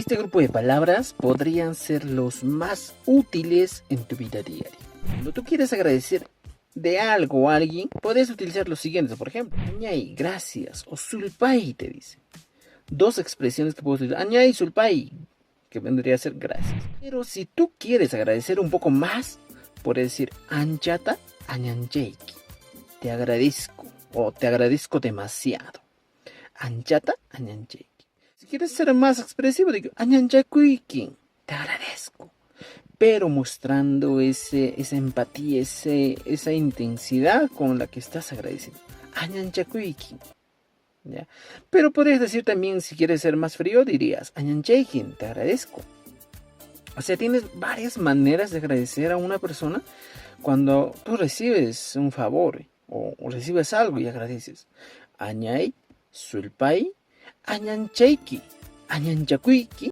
Este grupo de palabras podrían ser los más útiles en tu vida diaria. Cuando tú quieres agradecer de algo o a alguien, puedes utilizar los siguientes, por ejemplo, añay, gracias, o sulpay, te dice. Dos expresiones que puedes utilizar, añay, sulpay, que vendría a ser gracias. Pero si tú quieres agradecer un poco más, puedes decir, anchata, añancheiki, te agradezco, o te agradezco demasiado. Anchata, añancheiki. Si quieres ser más expresivo, digo, añanchakuikin, te agradezco. Pero mostrando esa empatía, esa intensidad con la que estás agradeciendo. Añanchakuikin. ¿Ya? Pero podrías decir también, si quieres ser más frío, dirías, añancheikin, te agradezco. O sea, tienes varias maneras de agradecer a una persona cuando tú recibes un favor o recibes algo y agradeces. Añay, sulpay, añancheiki, añanchakuiki.